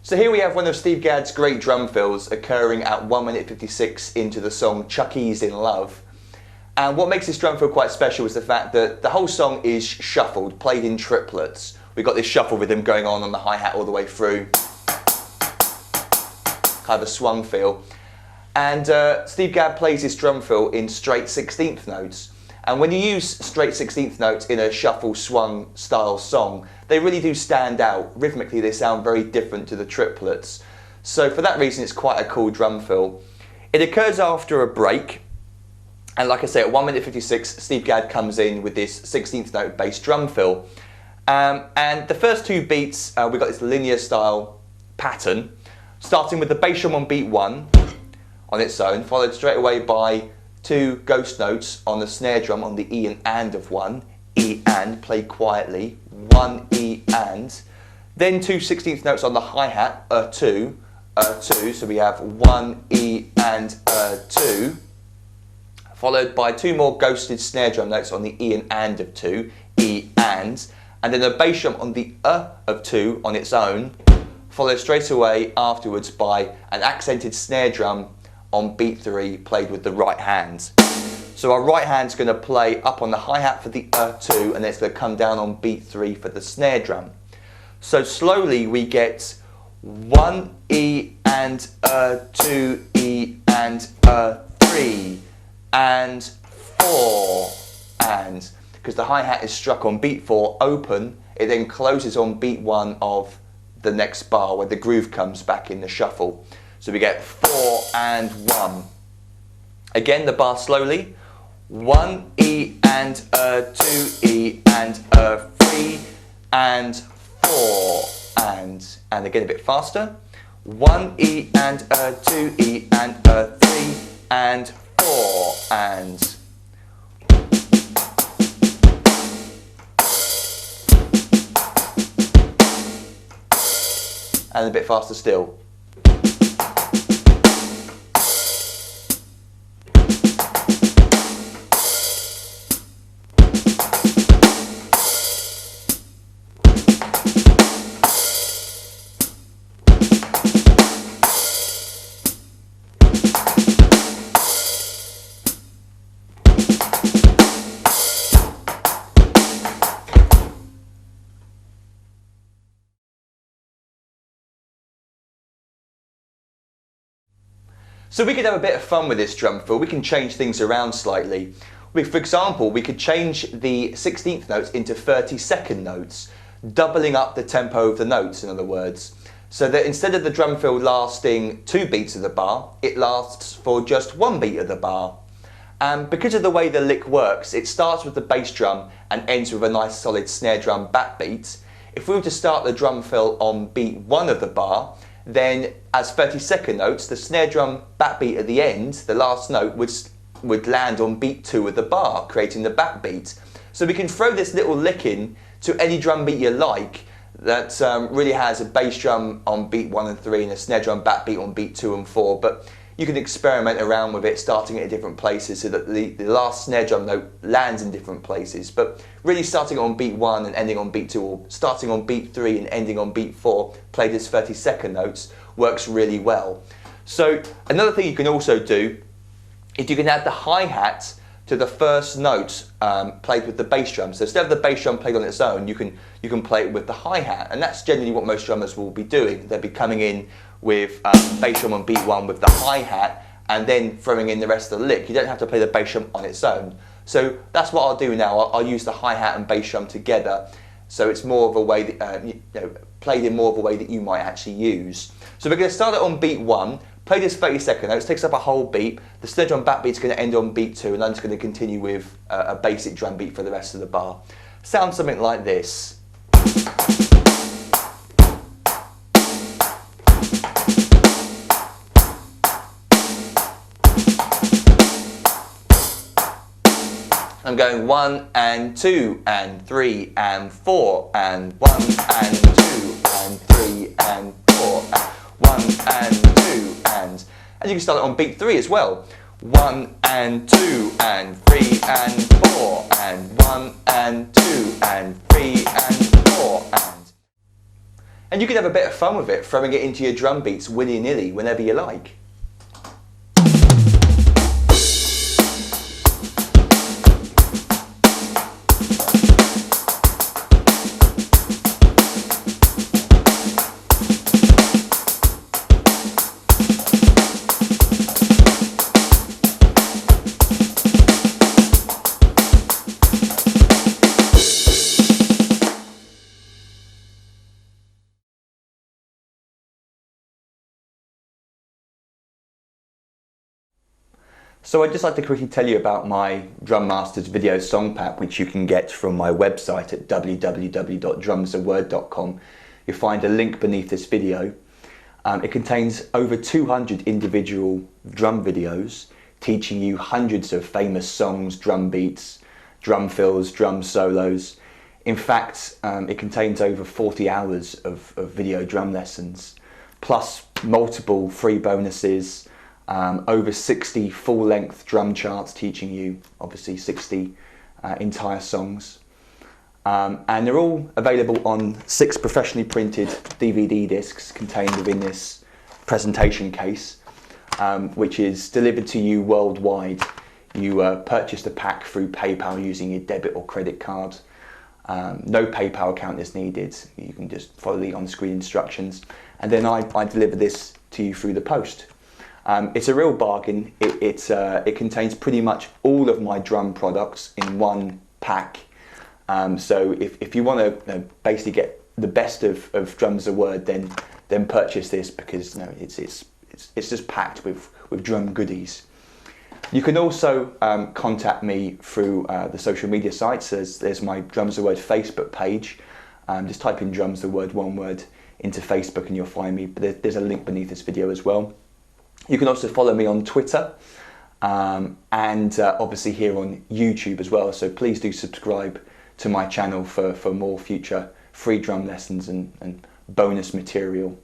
So here we have one of Steve Gadd's great drum fills occurring at 1 minute 56 into the song Chuck E's in Love. And what makes this drum fill quite special is the fact that the whole song is shuffled, played in triplets. We've got this shuffle rhythm going on the hi-hat all the way through. Kind of a swung feel. And Steve Gadd plays this drum fill in straight 16th notes. And when you use straight 16th notes in a shuffle swung style song, they really do stand out. Rhythmically they sound very different to the triplets. So for that reason it's quite a cool drum fill. It occurs after a break, and like I say, at 1 minute 56 Steve Gadd comes in with this 16th note bass drum fill. And the first two beats we've got this linear style pattern, starting with the bass drum on beat 1 on its own, followed straight away by two ghost notes on the snare drum on the E and of 1, E and, played quietly, 1 E and, then two 16th notes on the hi-hat, a 2, so we have 1 E and a 2, followed by two more ghosted snare drum notes on the E and of 2, E and then a bass drum on the of 2 on its own, followed straight away afterwards by an accented snare drum on beat 3 played with the right hand. So our right hand's going to play up on the hi-hat for the 2 and then it's going to come down on beat 3 for the snare drum. So slowly we get 1 E and 2 E and 3 and 4 and, because the hi-hat is struck on beat 4 open, it then closes on beat 1 of the next bar where the groove comes back in the shuffle. So we get 4 and 1. Again the bar slowly. 1 E and 2 E and 3 and 4 and again a bit faster. 1 E and 2 E and 3 and 4 and a bit faster still. So we could have a bit of fun with this drum fill. We can change things around slightly. For example, we could change the 16th notes into 32nd notes, doubling up the tempo of the notes, in other words. So that instead of the drum fill lasting 2 beats of the bar, it lasts for just 1 beat of the bar. And because of the way the lick works, it starts with the bass drum and ends with a nice solid snare drum backbeat. If we were to start the drum fill on beat 1 of the bar, then as 32nd notes, the snare drum backbeat at the end, the last note, would land on beat 2 of the bar, creating the backbeat. So we can throw this little lick in to any drum beat you like that really has a bass drum on beat 1 and 3 and a snare drum backbeat on beat 2 and 4, but you can experiment around with it, starting it at different places so that the last snare drum note lands in different places. But really starting on beat 1 and ending on beat 2, or starting on beat 3 and ending on beat 4, played as 32nd notes, works really well. So another thing you can also do is you can add the hi-hat to the first note played with the bass drum. So instead of the bass drum played on its own, you can play it with the hi-hat, and that's generally what most drummers will be doing. They'll be coming in with bass drum on beat 1 with the hi-hat and then throwing in the rest of the lick. You don't have to play the bass drum on its own. So that's what I'll do now. I'll use the hi-hat and bass drum together, so it's more of a way that, played in more of a way that you might actually use. So we're going to start it on beat 1, play this 32nd notes, takes up a whole beat. The snare drum backbeat is going to end on beat 2, and I'm just going to continue with a basic drum beat for the rest of the bar. Sounds something like this. I'm going 1 and 2 and 3 and 4 and 1 and 2 and 3 and 4 and 1 and 2 and you can start it on beat 3 as well. 1 and 2 and 3 and 4 and 1 and 2 and 3 and 4 and And you can have a bit of fun with it, throwing it into your drum beats willy-nilly whenever you like. So I'd just like to quickly tell you about my Drum Masters video song pack, which you can get from my website at www.drumsaword.com. You'll find a link beneath this video. It contains over 200 individual drum videos teaching you hundreds of famous songs, drum beats, drum fills, drum solos. In fact, it contains over 40 hours of video drum lessons, plus multiple free bonuses, over 60 full-length drum charts teaching you, obviously, 60 entire songs. And they're all available on 6 professionally printed DVD discs contained within this presentation case, which is delivered to you worldwide. You purchase the pack through PayPal using your debit or credit card. No PayPal account is needed. You can just follow the on-screen instructions. And then I deliver this to you through the post. It's a real bargain. It contains pretty much all of my drum products in one pack. So if you want to basically get the best of Drums a Word, then purchase this, because it's just packed with drum goodies. You can also contact me through the social media sites. There's my Drums a Word Facebook page. Just type in Drums a Word, one word, into Facebook and you'll find me. But there's a link beneath this video as well. You can also follow me on Twitter and obviously here on YouTube as well. So please do subscribe to my channel for more future free drum lessons and bonus material.